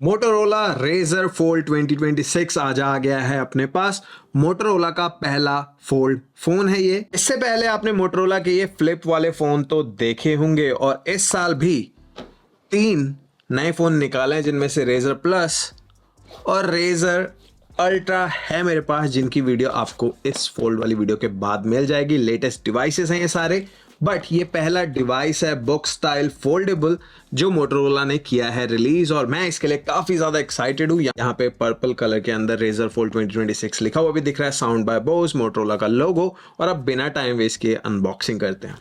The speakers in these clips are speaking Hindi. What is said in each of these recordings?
मोटोरोला Razr Fold 2026 आज आ गया है अपने पास। मोटोरोला का पहला फोल्ड फोन है ये। इससे पहले आपने मोटोरोला के ये फ्लिप वाले फोन तो देखे होंगे और इस साल भी 3 नए फोन निकाले हैं, जिनमें से Razr Plus और Razr अल्ट्रा है मेरे पास, जिनकी वीडियो आपको इस फोल्ड वाली वीडियो के बाद मिल जाएगी। लेटेस्ट डिवाइसेस हैं ये सारे, बट ये पहला डिवाइस है बुक स्टाइल फोल्डेबल जो मोटोरोला ने किया है रिलीज, और मैं इसके लिए काफी ज्यादा एक्साइटेड हूँ। यहाँ पे पर्पल कलर के अंदर Razr Fold 2026 लिखा हुआ भी दिख रहा है, साउंड बाय बोस, मोटोरोला का लोगो। और अब बिना टाइम वेस्ट किए अनबॉक्सिंग करते हैं।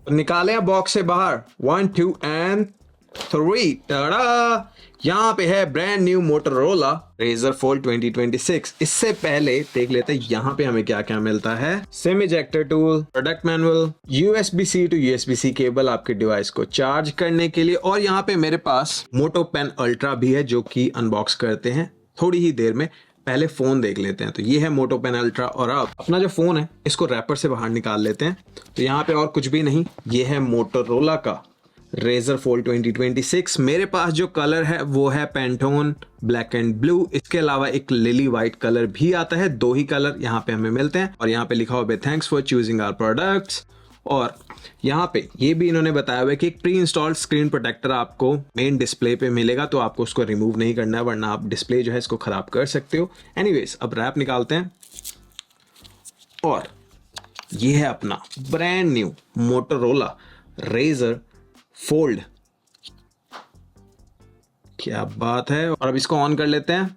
निकाले बॉक्स से बाहर 1 2 एंड 3। टाड़ा, यहाँ पे है brand new Motorola Razr Fold 2026। इससे पहले देख लेते हैं यहाँ पे हमें क्या क्या मिलता है। SIM ejector tool, product manual, USB-C to USB-C cable आपके डिवाइस को चार्ज करने के लिए, और यहाँ पे मेरे पास मोटो पेन अल्ट्रा भी है जो कि अनबॉक्स करते हैं थोड़ी ही देर में। पहले फोन देख लेते हैं। तो ये है मोटो पेन अल्ट्रा, और अब अपना जो फोन है इसको रैपर से बाहर निकाल लेते हैं। तो यहाँ पे और कुछ भी नहीं, ये है मोटोरोला का Razr Fold 2026। मेरे पास जो कलर है वो है पेंटोन ब्लैक एंड ब्लू। इसके अलावा एक लिली व्हाइट कलर भी आता है। 2 ही कलर यहाँ पे हमें मिलते हैं, और यहाँ पे लिखा हुआ है thanks for choosing our products. और यहाँ पे ये भी इन्होंने बताया हुआ है कि एक प्री इंस्टॉल्ड स्क्रीन प्रोटेक्टर आपको मेन डिस्प्ले पे मिलेगा, तो आपको उसको रिमूव नहीं करना है, वरना आप डिस्प्ले जो है इसको खराब कर सकते हो। एनीवेज, अब रैप निकालते हैं, और ये है अपना brand new Motorola Razr Fold। क्या बात है। और अब इसको ऑन कर लेते हैं।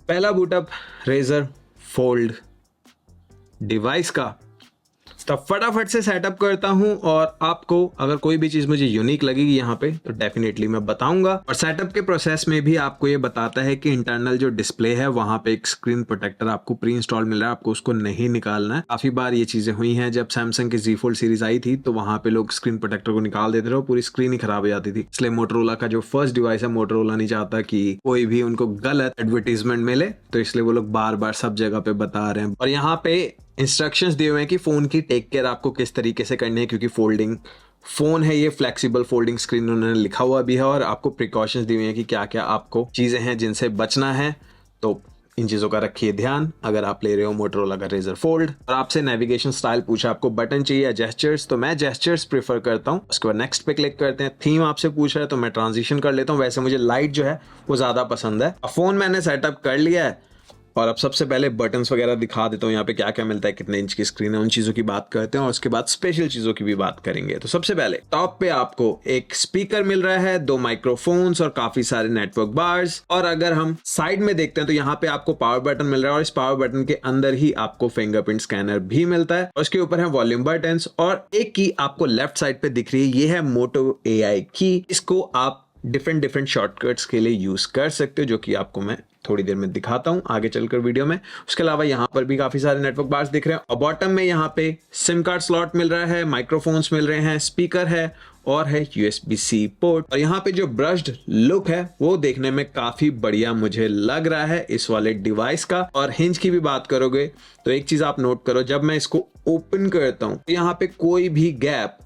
पहला बूटअप Razr Fold डिवाइस का। तब फटाफट से सेटअप करता हूं, और आपको अगर कोई भी चीज मुझे यूनिक लगेगी यहाँ पे तो डेफिनेटली मैं बताऊंगा। और सेटअप के प्रोसेस में भी आपको ये बताता है कि इंटरनल जो डिस्प्ले है वहां पे एक स्क्रीन प्रोटेक्टर आपको प्री इंस्टॉल मिल रहा है, आपको उसको नहीं निकालना है। काफी बार ये चीजें हुई हैं, जब सैमसंग की Z Fold सीरीज आई थी तो वहां पे लोग स्क्रीन प्रोटेक्टर को निकाल देते थे और पूरी स्क्रीन ही खराब हो जाती थी। इसलिए मोटोरोला का जो फर्स्ट डिवाइस है, मोटोरोला नहीं चाहता कि कोई भी उनको गलत एडवर्टीजमेंट मिले, तो इसलिए वो लोग बार बार सब जगह पे बता रहे हैं। और यहाँ पे इंस्ट्रक्शंस दिए हुए हैं कि फोन की टेक केयर आपको किस तरीके से करनी है, क्योंकि फोल्डिंग फोन है ये, फ्लेक्सिबल फोल्डिंग स्क्रीन उन्होंने लिखा हुआ भी है, और आपको प्रिकॉशंस दिए हुए हैं कि क्या क्या आपको चीजें हैं जिनसे बचना है। तो इन चीजों का रखिए ध्यान अगर आप ले रहे हो मोटोरोला का Razr Fold। और आपसे नेविगेशन स्टाइल पूछा, आपको बटन चाहिए या जेस्चर्स, तो मैं जेस्चर्स प्रेफर करता हूँ। उसके बाद नेक्स्ट पे क्लिक करते हैं। थीम आपसे पूछ रहा है तो मैं ट्रांजिशन कर लेता हूँ। वैसे मुझे लाइट जो है वो ज्यादा पसंद है। फोन मैंने सेटअप कर लिया है, और अब सबसे पहले बटन्स वगैरह दिखा देता हूँ यहाँ पे क्या क्या मिलता है, कितने इंच की स्क्रीन है, उन चीज़ों की बात करते हैं, और उसके बाद स्पेशल चीज़ों की भी बात करेंगे। तो सबसे पहले टॉप पे आपको एक स्पीकर मिल रहा है, 2 माइक्रोफोन्स और काफी सारे नेटवर्क बार्स। और अगर हम साइड में देखते हैं तो यहाँ पे आपको पावर बटन मिल रहा है, और इस पावर बटन के अंदर ही आपको फिंगरप्रिंट स्कैनर भी मिलता है। और उसके ऊपर है वॉल्यूम बटन्स, और एक की आपको लेफ्ट साइड पे दिख रही है, ये है मोटो AI की। इसको आप डिफरेंट शॉर्टकट्स के लिए यूज कर सकते हो, जो कि आपको मैं थोड़ी देर में दिखाता हूं आगे चलकर वीडियो में। उसके अलावा यहाँ पर भी काफी सारे नेटवर्क बार्स दिख रहे हैं, और बॉटम में यहाँ पे सिम कार्ड स्लॉट मिल रहा है, माइक्रोफोन्स मिल रहे हैं, स्पीकर है, और है USB-C पोर्ट। और यहाँ पे जो ब्रश्ड लुक है वो देखने में काफी बढ़िया मुझे लग रहा है इस वाले डिवाइस का। और हिंज की भी बात करोगे तो एक चीज आप नोट करो, जब मैं इसको ओपन करता हूं तो यहाँ पे कोई भी गैप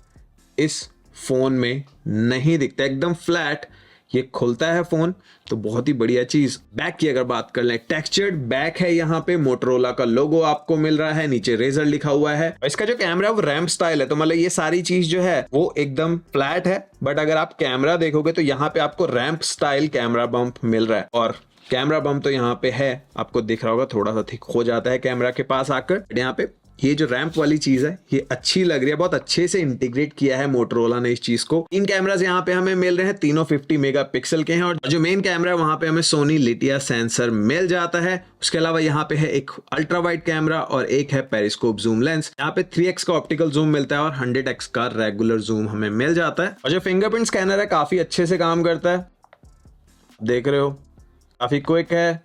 इस फोन में नहीं दिखता, एकदम फ्लैट ये खुलता है फोन। तो बहुत ही बढ़िया चीज। बैक की अगर बात कर लें, टेक्सचर्ड बैक है, यहाँ पे मोटोरोला का लोगो आपको मिल रहा है, नीचे Razr लिखा हुआ है। इसका जो कैमरा है वो रैम्प स्टाइल है, तो मतलब ये सारी चीज जो है वो एकदम फ्लैट है, बट अगर आप कैमरा देखोगे तो यहाँ पे आपको रैम्प स्टाइल कैमरा बम्प मिल रहा है। और कैमरा बम्प तो यहाँ पे है, आपको दिख रहा होगा, थोड़ा सा थिक हो जाता है कैमरा के पास आकर। यहाँ पे ये जो रैंप वाली चीज है ये अच्छी लग रही है, बहुत अच्छे से इंटीग्रेट किया है मोटोरोला ने इस चीज को। 3 कैमरास यहाँ पे हमें मिल रहे हैं, तीनों 50 मेगापिक्सल के हैं, और जो मेन कैमरा है वहां पे हमें सोनी लिटिया सेंसर मिल जाता है। उसके अलावा यहाँ पे है एक अल्ट्रा वाइड कैमरा और एक है पेरिस्कोप जूम लेंस। यहाँ पे 3x का ऑप्टिकल जूम मिलता है और 100x का रेगुलर जूम हमें मिल जाता है। और जो फिंगरप्रिंट स्कैनर है काफी अच्छे से काम करता है, देख रहे हो, काफी क्विक है।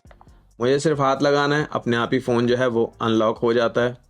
मुझे सिर्फ हाथ लगाना है, अपने आप ही फोन जो है वो अनलॉक हो जाता है।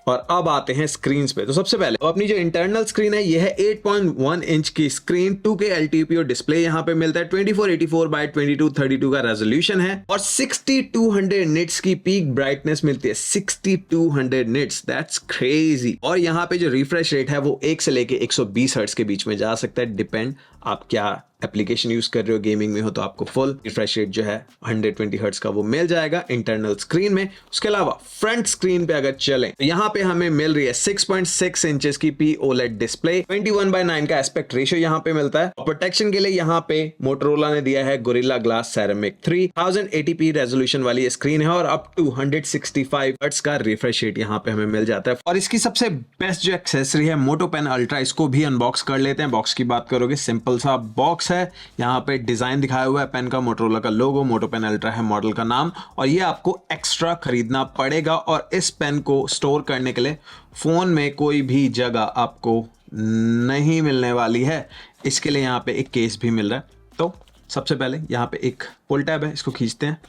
और अब आते हैं स्क्रीन पे। तो सबसे पहले अपनी जो इंटरनल स्क्रीन है ये है 8.1 इंच की स्क्रीन, 2K LTPO डिस्प्ले यहाँ पे मिलता है, 2484 बाय 2232 का रेजोल्यूशन है और 6200 निट्स की पीक ब्राइटनेस मिलती है। 6200 निट्स, दैट्स क्रेजी। और यहाँ पे जो रिफ्रेश रेट है वो 1 से लेके 120 हर्ट्ज के बीच में जा सकता है, डिपेंड आप क्या एप्लीकेशन यूज कर रहे हो। गेमिंग में हो तो आपको फुल रिफ्रेश रेट जो है 120 हर्ट्ज का वो मिल जाएगा इंटरनल स्क्रीन में। उसके अलावा फ्रंट स्क्रीन पे अगर चलें तो यहाँ पे हमें मिल रही है 6.6 इंचेस की POLED डिस्प्ले, 21:9 का एस्पेक्ट रेशियो यहाँ पे मिलता है। और प्रोटेक्शन के लिए यहाँ पे मोटोरोला ने दिया है gorilla glass ceramic 3, 1080p resolution वाली स्क्रीन है और अप टू 165 हर्ट्ज का रिफ्रेश रेट यहाँ पे हमें मिल जाता है। और इसकी सबसे बेस्ट जो एक्सेसरी है मोटो पेन अल्ट्रा, इसको भी अनबॉक्स कर लेते हैं। बॉक्स की बात करोगे, सिंपल सा बॉक्स है, यहाँ पे डिजाइन दिखाया हुआ है पेन का, मोटोरोला का लोगो, मोटो पेन अल्ट्रा है मॉडल का नाम। और ये आपको एक्स्ट्रा खरीदना पड़ेगा और इस पेन को स्टोर करने के लिए फोन में कोई भी जगह आपको नहीं मिलने वाली है। इसके लिए यहाँ पे एक केस भी मिल रहा है। तो सबसे पहले यहाँ पे एक पुल टैब है, इसको खींचते हैं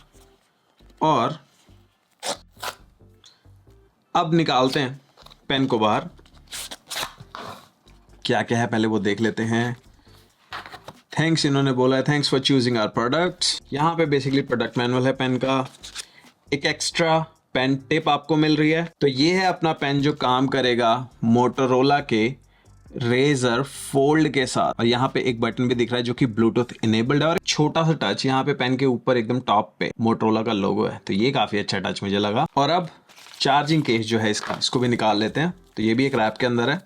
और अब निकालते हैं पेन को बाहर। क्या क्या है पहले वो देख लेते हैं। थैंक्स इन्होंने बोला है, thanks for choosing our products. यहाँ पे बेसिकली प्रोडक्ट मैनुअल है पेन का, एक एक्स्ट्रा पेन टिप आपको मिल रही है। तो ये है अपना पेन जो काम करेगा मोटोरोला के रेजर फोल्ड के साथ। और यहाँ पे एक बटन भी दिख रहा है जो कि ब्लूटूथ इनेबल्ड है और छोटा सा टच यहाँ पे पेन के ऊपर एकदम टॉप पे मोटोरोला का लोगो है। तो ये काफी अच्छा टच मुझे लगा। और अब चार्जिंग केस जो है इसको भी निकाल लेते हैं। तो ये भी एक रैप के अंदर है।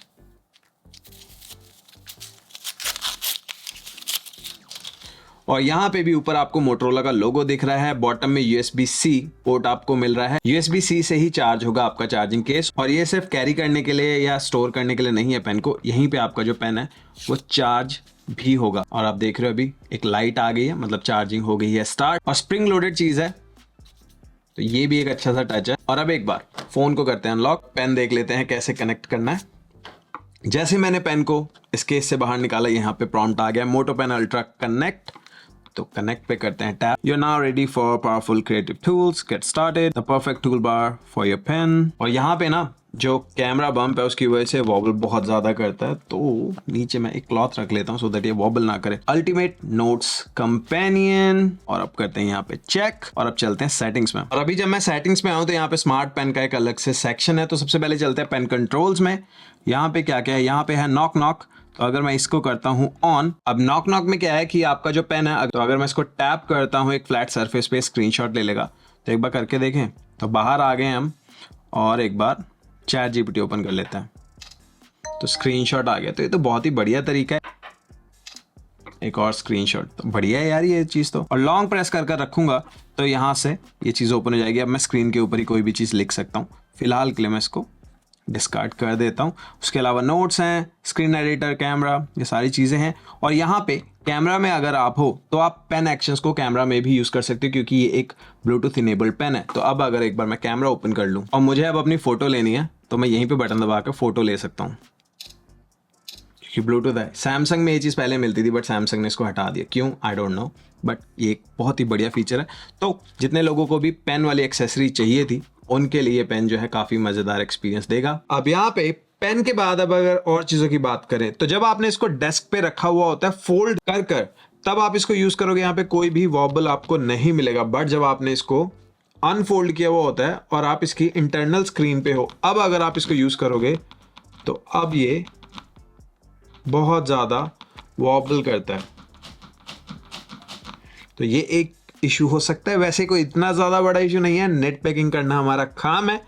और यहाँ पे भी ऊपर आपको मोटोरोला का लोगो दिख रहा है। बॉटम में USB-C पोर्ट आपको मिल रहा है। USB-C से ही चार्ज होगा आपका चार्जिंग केस। और ये सिर्फ कैरी करने के लिए या स्टोर करने के लिए नहीं है पेन को, यहीं पे आपका जो पेन है वो चार्ज भी होगा। और आप देख रहे हो अभी एक लाइट आ गई है, मतलब चार्जिंग हो गई है स्टार्ट। और स्प्रिंग लोडेड चीज है, तो ये भी एक अच्छा सा टच है। और अब एक बार फोन को करते हैं अनलॉक, पेन देख लेते हैं कैसे कनेक्ट करना है। जैसे मैंने पेन को इस केस से बाहर निकाला, यहाँ पे प्रॉम्प्ट आ गया मोटो पेन अल्ट्रा कनेक्ट। तो कनेक्ट पे करते हैं tap. You are now ready for powerful creative tools, get started, the perfect tool bar for your pen. और यहाँ पे ना जो कैमरा बम्प है उसकी वजह से वॉबल बहुत ज्यादा करता है, तो नीचे मैं एक क्लॉथ रख लेता हूँ सो दैट ये वॉबल ना करे। Ultimate notes companion. और अब करते हैं यहाँ पे चेक और अब चलते हैं सेटिंग्स में। और अभी जब मैं सेटिंग्स में आऊँ तो यहाँ पे स्मार्ट पेन का एक अलग से सेक्शन है। तो सबसे पहले चलते हैं पेन कंट्रोल्स में। यहाँ पे क्या क्या है, यहाँ पे है नॉक नॉक। तो अगर मैं इसको करता हूँ ऑन, अब नॉक नॉक में क्या है कि आपका जो पेन है, तो अगर मैं इसको टैप करता हूँ एक फ्लैट सरफेस पे स्क्रीनशॉट ले लेगा। तो एक बार करके देखें, तो बाहर आ गए हम और एक बार ChatGPT ओपन कर लेते हैं तो स्क्रीनशॉट आ गया। तो ये तो बहुत ही बढ़िया तरीका है। एक और स्क्रीनशॉट, तो बढ़िया है यार ये चीज तो। और लॉन्ग प्रेस कर कर रखूंगा तो यहाँ से ये चीज ओपन हो जाएगी। अब मैं स्क्रीन के ऊपर ही कोई भी चीज लिख सकता हूँ। फिलहाल के लिए मैं इसको डिस्कार्ड कर देता हूँ। उसके अलावा नोट्स हैं, स्क्रीन एडिटर, कैमरा, ये सारी चीज़ें हैं। और यहाँ पे कैमरा में अगर आप हो तो आप पेन एक्शंस को कैमरा में भी यूज़ कर सकते हो क्योंकि ये एक ब्लूटूथ इनेबल्ड पेन है। तो अब अगर एक बार मैं कैमरा ओपन कर लूँ और मुझे अब अपनी फ़ोटो लेनी है तो मैं यहीं पे बटन दबा कर फ़ोटो ले सकता हूँ क्योंकि ब्लूटूथ है। सैमसंग में ये चीज़ पहले मिलती थी बट सैमसंग ने इसको हटा दिया, क्यों आई डोंट नो, बट ये एक बहुत ही बढ़िया फीचर है। तो जितने लोगों को भी पेन वाली एक्सेसरी चाहिए थी उनके लिए पेन जो है काफ़ी मज़ेदार एक्सपीरियंस देगा। अब यहाँ पे पेन के बाद अब अगर और चीज़ों की बात करें तो जब आपने इसको डेस्क पे रखा हुआ होता है फोल्ड कर कर, तब आप इसको यूज़ करोगे, यहाँ पे कोई भी वॉबल आपको नहीं मिलेगा। बट जब आपने इसको अनफोल्ड किया हुआ होता है और आप इसकी इंटरनल स्क्रीन पे हो, अब अगर आप इसको यूज़ करोगे तो अब ये बहुत ज़्यादा वॉबल करता है। तो ये एक इशू हो सकता है। वैसे कोई इतना ज़्यादा बड़ा इशू नहीं है, नेट पैकिंग करना हमारा काम है,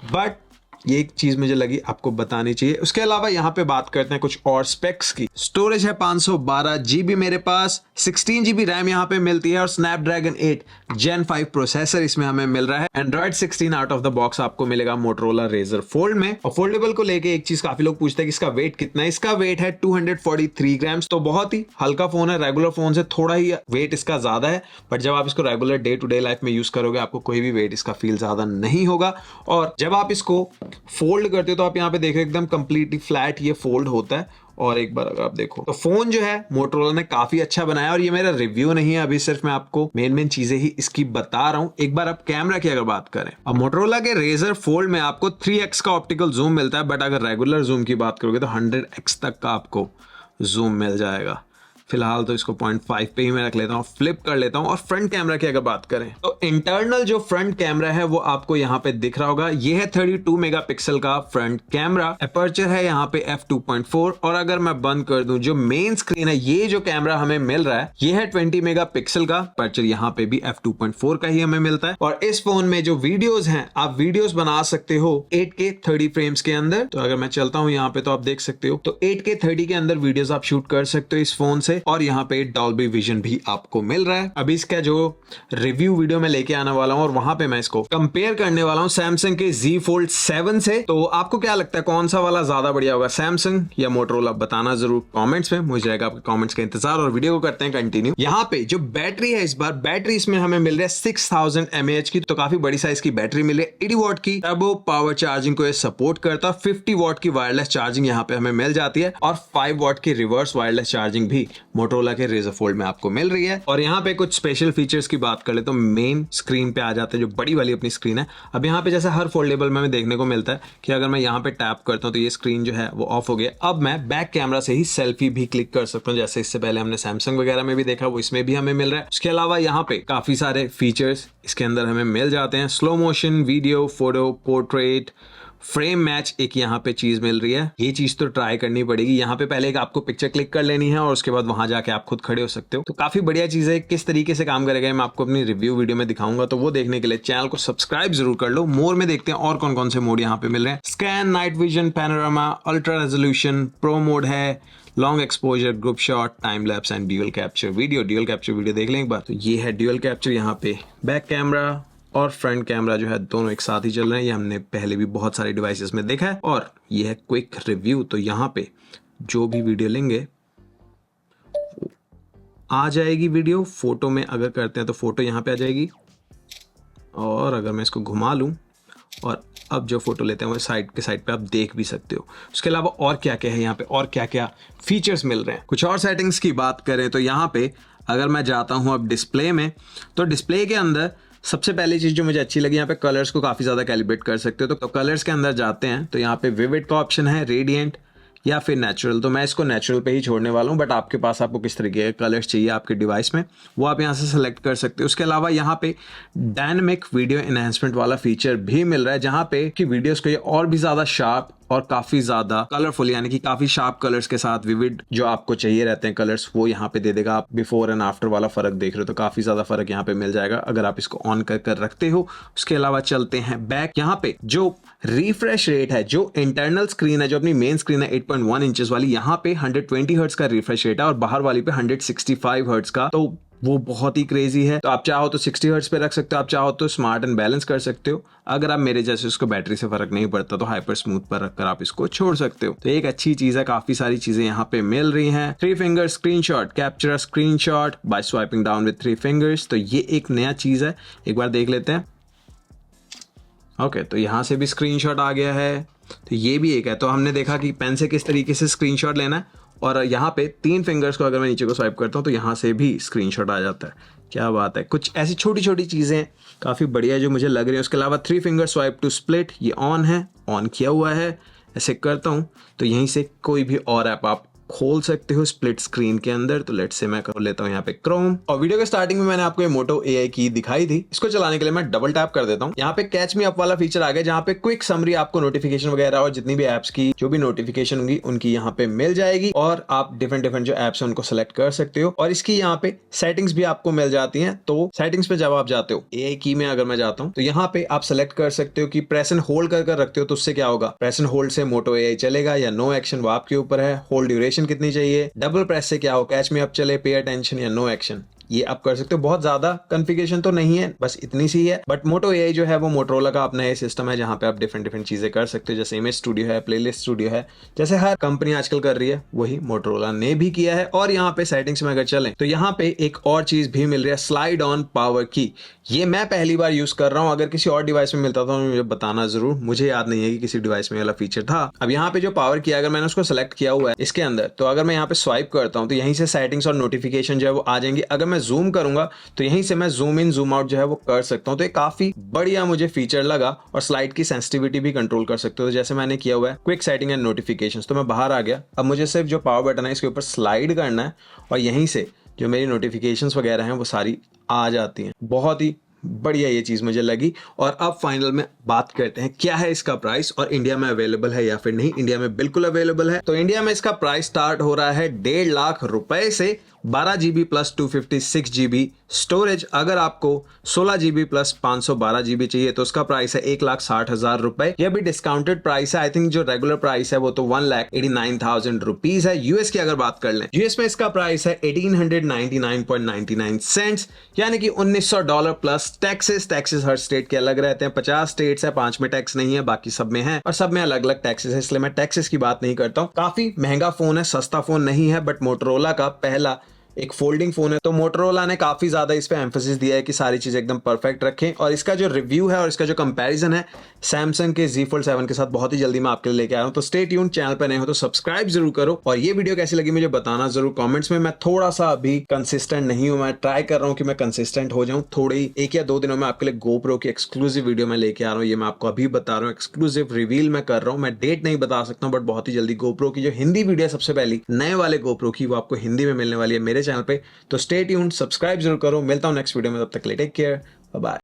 बट ये एक चीज़ मुझे लगी आपको बतानी चाहिए। उसके अलावा यहाँ पे बात करते हैं कुछ और स्पेक्स की। स्टोरेज है 512 GB मेरे पास, 16 GB रैम यहाँ पे मिलती है और स्नैपड्रैगन 8 Gen 5 प्रोसेसर इसमें हमें मिल रहा है। Android 16 out of the box आपको मिलेगा मोटोरोला रेजर फोल्ड में। और फोल्डेबल को लेके एक चीज काफी लोग पूछते हैं कि इसका वेट कितना है। इसका वेट है 243 ग्राम्स, तो बहुत ही हल्का फोन है। रेगुलर फोन से थोड़ा ही वेट इसका ज्यादा है, बट जब आप इसको regular day to day life में यूज करोगे आपको कोई भी वेट इसका फील ज्यादा नहीं होगा। और जब आप इसको फोल्ड करते हो तो आप यहाँ पे देख रहे हो एकदम कंप्लीटली फ्लैट ये फोल्ड होता है और एक बार अगर आप देखो तो फोन जो है मोटोरोला ने काफी अच्छा बनाया, और ये मेरा रिव्यू नहीं है, अभी सिर्फ मैं आपको मेन चीजें ही इसकी बता रहा हूँ। एक बार आप कैमरा की अगर बात करें, अब मोटोरोला के Razr Fold में आपको 3x का ऑप्टिकल जूम मिलता है, बट अगर रेगुलर जूम की बात करोगे तो 100x तक का आपको जूम मिल जाएगा। फिलहाल तो इसको 0.5 पे ही मैं रख लेता हूँ, फ्लिप कर लेता हूँ। और फ्रंट कैमरा की अगर बात करें तो इंटरनल जो फ्रंट कैमरा है वो आपको यहाँ पे दिख रहा होगा। ये है 32 मेगापिक्सल का फ्रंट कैमरा, अपर्चर है यहाँ पे f2.4। और अगर मैं बंद कर दूं, जो मेन स्क्रीन है, ये जो कैमरा हमें मिल रहा है ये है 20 मेगापिक्सल का, अपर्चर यहाँ पे भी f2.4 का ही हमें मिलता है। और इस फोन में जो वीडियोस हैं, आप वीडियोस बना सकते हो 8K 30 फ्रेम्स के अंदर। तो अगर मैं चलता हूँ यहाँ पे तो आप देख सकते हो, तो 8K 30 के अंदर वीडियोस आप शूट कर सकते हो इस फोन से। और यहाँ पे डॉल्बी विजन भी आपको मिल रहा है। अभी इसका जो रिव्यू वीडियो में लेके आने वाला हूँ और वहां पे मैं इसको कंपेयर करने वाला हूँ सैमसंग के Z Fold 7 से। तो आपको क्या लगता है कौन सा वाला ज्यादा बढ़िया होगा, सैमसंग या मोटोरोला? बताना जरूर कमेंट्स में, मुझे रहेगा आपके कमेंट्स का इंतजार। और वीडियो को करते हैं कंटिन्यू। यहाँ पे जो बैटरी है, इस बार बैटरी इसमें हमें मिल रहा है 6000 mAh की, तो काफी बड़ी साइज की बैटरी मिल रही है। 80 वॉट की टर्बो पावर चार्जिंग को ये सपोर्ट करता है। 50 वॉट की वायरलेस चार्जिंग यहाँ पे हमें मिल जाती है, और 5 वॉट की रिवर्स वायरलेस चार्जिंग भी मोटोरोला के Razr Fold में आपको मिल रही है। और यहाँ पे कुछ स्पेशल फीचर्स की बात कर ले तो मेन स्क्रीन पे आ जाते हैं, जो बड़ी वाली अपनी स्क्रीन है। अब यहाँ पे जैसे हर फोल्डेबल में हमें देखने को मिलता है कि अगर मैं यहाँ पे टैप करता हूँ तो ये स्क्रीन जो है वो ऑफ हो गया। अब मैं बैक कैमरा से ही सेल्फी भी क्लिक कर सकता हूँ, जैसे इससे पहले हमने सैमसंग वगैरह में भी देखा, वो इसमें भी हमें मिल रहा है। उसके अलावा यहाँ पे काफी सारे फीचर्स इसके अंदर हमें मिल जाते हैं। Slow motion video, photo, portrait, frame match एक यहाँ पे चीज मिल रही है। ये चीज तो ट्राई करनी पड़ेगी। यहाँ पे पहले एक आपको पिक्चर क्लिक कर लेनी है और उसके बाद वहां जाके आप खुद खड़े हो सकते हो। तो काफी बढ़िया चीज है। किस तरीके से काम करेगा मैं आपको अपनी रिव्यू वीडियो में दिखाऊंगा, तो वो देखने के लिए चैनल को सब्सक्राइब जरूर कर लो। मोर में देखते हैं और कौन कौन से मोड यहाँ पे मिल रहे हैं। Scan, night vision, panorama, ultra resolution, pro mode है, long exposure, group shot, time lapse and dual capture video. Dual capture video देख लें एक बार। तो ये है ड्यूअल कैप्चर, यहाँ पे बैक कैमरा और फ्रंट कैमरा जो है दोनों एक साथ ही चल रहे हैं। ये हमने पहले भी बहुत सारे डिवाइसेस में देखा है। और ये है क्विक रिव्यू, तो यहाँ पे जो भी वीडियो लेंगे आ जाएगी वीडियो। फोटो में अगर करते हैं तो फोटो यहाँ पे आ जाएगी, और अगर मैं इसको घुमा लूँ और अब जो फोटो लेते हैं वो साइड पे आप देख भी सकते हो। उसके अलावा और क्या क्या है यहाँ पे, और क्या क्या फीचर्स मिल रहे हैं। कुछ और सेटिंग्स की बात करें तो यहाँ पे अगर मैं जाता हूँ अब डिस्प्ले में, तो डिस्प्ले के अंदर सबसे पहली चीज जो मुझे अच्छी लगी, यहाँ पे कलर्स को काफी ज्यादा कैलिब्रेट कर सकते हो। तो कलर्स के अंदर जाते हैं तो यहाँ पे विविड का ऑप्शन है, रेडिएंट या फिर नेचुरल। तो मैं इसको नेचुरल पे ही छोड़ने वाला हूँ, बट आपके पास आपको किस तरीके के कलर्स चाहिए आपके डिवाइस में वो आप यहाँ से सेलेक्ट कर सकते हो। उसके अलावा यहाँ पे डायनेमिक वीडियो एनहांसमेंट वाला फीचर भी मिल रहा है, जहाँ पे कि वीडियोस को ये और भी ज्यादा शार्प और काफी ज्यादा कलरफुल, यानी कि काफी शार्प कलर्स के साथ विविड जो आपको चाहिए रहते हैं कलर्स, वो यहाँ पे दे देगा। आप बिफोर एंड आफ्टर वाला फर्क देख रहे हो तो काफी ज्यादा फर्क यहाँ पे मिल जाएगा अगर आप इसको ऑन कर रखते हो। उसके अलावा चलते हैं बैक। यहाँ पे जो रिफ्रेश रेट है, जो इंटरनल स्क्रीन है, जो अपनी मेन स्क्रीन है 8.1 इंचेस वाली, यहाँ पे 120 हर्ट्ज का रिफ्रेश रेट है और बाहर वाली पे 165 हर्ट्ज का। तो वो बहुत ही क्रेजी है। तो आप चाहो तो 60 हर्ट्ज पे रख सकते हो, आप चाहो तो स्मार्ट एंड बैलेंस कर सकते हो। अगर आप मेरे जैसे उसको बैटरी से फर्क नहीं पड़ता तो हाइपर स्मूथ पर रखकर आप इसको छोड़ सकते हो। तो एक अच्छी चीज है, काफी सारी चीजें यहाँ पे मिल रही हैं। 3 finger screenshot, capture a screenshot by swiping down with 3 fingers. तो ये एक नया चीज है, एक बार देख लेते हैं। ओके, तो यहाँ से भी स्क्रीनशॉट आ गया है, तो ये भी एक है। तो हमने देखा कि पेन से किस तरीके से स्क्रीनशॉट लेना है, और यहाँ पे 3 फिंगर्स को अगर मैं नीचे को स्वाइप करता हूँ तो यहाँ से भी स्क्रीनशॉट आ जाता है। क्या बात है, कुछ ऐसी छोटी छोटी चीज़ें काफ़ी बढ़िया जो मुझे लग रही है। उसके अलावा 3 फिंगर स्वाइप टू स्प्लिट, ये ऑन है, ऑन किया हुआ है। ऐसे करता हूँ तो यहीं से कोई भी और ऐप आप खोल सकते हो स्प्लिट स्क्रीन के अंदर। तो लेट्स से मैं कर लेता हूँ यहाँ पे क्रोम। और वीडियो के स्टार्टिंग में मैंने आपको ये मोटो AI की दिखाई थी, इसको चलाने के लिए मैं डबल टैप कर देता हूँ। यहाँ पे कैच मी अप वाला फीचर आ गया, जहाँ पे क्विक समरी आपको नोटिफिकेशन वगैरह और जितनी भी एप्स की जो भी नोटिफिकेशन होंगी उनकी यहाँ पे मिल जाएगी, और आप डिफरेंट जो एप्स है उनको सेलेक्ट कर सकते हो। और इसकी यहाँ पे सेटिंग्स भी आपको मिल जाती है। तो सेटिंग्स पे जब आप जाते हो, AI की में अगर मैं जाता हूँ तो यहाँ पे आप सेलेक्ट कर सकते हो कि प्रेस एंड होल्ड कर रखते हो तो उससे क्या होगा, प्रेस एंड होल्ड से मोटो AI चलेगा या नो एक्शन, वो आपके ऊपर है। होल्ड ड्यूरेशन कितनी चाहिए, डबल प्रेस से क्या हो, कैच में अप चले, पे अटेंशन या नो एक्शन, ये आप कर सकते हो। बहुत ज्यादा कॉन्फ़िगरेशन तो नहीं है, बस इतनी सी है। बट मोटो एआई जो है वो मोटरोला का अपना ये सिस्टम है जहाँ पे आप डिफरेंट डिफरेंट चीजें कर सकते हो, जैसे इमेज स्टूडियो है, प्लेलिस्ट स्टूडियो है, जैसे हर कंपनी आजकल कर रही है वही मोटरोला ने भी किया है। और यहाँ पे सेटिंग्स में अगर चलें तो यहाँ पे एक और चीज भी मिल रही है, स्लाइड ऑन पावर की। ये मैं पहली बार यूज कर रहा हूँ, अगर किसी और डिवाइस में मिलता था तो मुझे बताना जरूर, मुझे याद नहीं है कि किसी डिवाइस में वाला फीचर था। अब यहाँ पे जो पावर किया, अगर मैंने उसको सेलेक्ट किया हुआ है इसके अंदर, तो अगर मैं यहाँ पे स्वाइप करता हूँ तो यहीं से सेटिंग्स और नोटिफिकेशन जो है वो आ जाएंगी। अगर मैं जूम करूंगा तो यहीं से मैं जूम इन जूम आउट जो है वो कर सकता हूँ। तो ये काफी बढ़िया मुझे फीचर लगा। और स्लाइड की सेंसिटिविटी भी कंट्रोल कर सकते हो, तो जैसे मैंने किया हुआ है क्विक सेटिंग एंड नोटिफिकेशंस, तो मैं बाहर आ गया। अब मुझे सिर्फ जो पावर बटन है इसके ऊपर स्लाइड करना है और यहीं से जो मेरी नोटिफिकेशंस वगैरह हैं वो सारी आ जाती हैं। बहुत ही बढ़िया ये चीज मुझे लगी। और अब फाइनल में बात करते हैं क्या है इसका प्राइस और इंडिया में अवेलेबल है या फिर नहीं। इंडिया में बिल्कुल अवेलेबल है। तो इंडिया में इसका प्राइस स्टार्ट हो रहा है 1.5 लाख रुपए से, 12 GB प्लस 256 GB स्टोरेज। अगर आपको 16 GB प्लस 512 GB चाहिए तो उसका प्राइस है 1,60,000 रुपए। यह भी डिस्काउंटेड प्राइस है। आई थिंक जो रेगुलर प्राइस है वो तो 1,89,000 रुपीज है। यूएस की अगर बात कर लें, यूएस में इसका प्राइस है 1899.99 सेंट्स, यानी कि $1900 प्लस टैक्सेस। टैक्सेस हर स्टेट के अलग रहते हैं। 50 स्टेट्स है, 5 में टैक्स नहीं है, बाकी सब में है और सब में अलग अलग टैक्सेस है, इसलिए मैं टैक्सेस की बात नहीं करता हूँ। काफी महंगा फोन है, सस्ता फोन नहीं है। बट मोटरोला का पहला एक फोल्डिंग फोन है, तो मोटरोला ने काफी ज्यादा इस पे एम्फेसिस दिया है कि सारी चीजें एकदम परफेक्ट रखें। और इसका जो रिव्यू है और इसका जो कंपैरिजन है सैमसंग के Z Fold 7 के साथ बहुत ही जल्दी मैं आपके लिए लेके आ रहा हूं। तो स्टे ट्यून्ड, चैनल पे नए हो तो सब्सक्राइब जरूर करो। और ये वीडियो कैसी लगी मुझे बताना जरूर कमेंट्स में। मैं थोड़ा सा अभी कंसिस्टेंट नहीं हूं, मैं ट्राई कर रहा हूं कि मैं कंसिस्टेंट हो जाऊं। थोड़ी 1 या 2 दिनों में आपके लिए GoPro की एक्सक्लूसिव वीडियो मैं लेके आ रहा हूँ। ये मैं आपको अभी बता रहा हूँ, एक्सक्लूसिव रिवील मैं कर रहा हूँ। मैं डेट नहीं बता सकता हूँ, बट बहुत ही जल्दी GoPro की जो हिंदी वीडियो सबसे पहली नए वाले GoPro की, वो आपको हिंदी में मिलने वाली है मेरे चैनल पे। तो स्टे ट्यून्ड, सब्सक्राइब जरूर करो। मिलता हूं नेक्स्ट वीडियो में, तब तक के लिए टेक केयर, बाय बाय।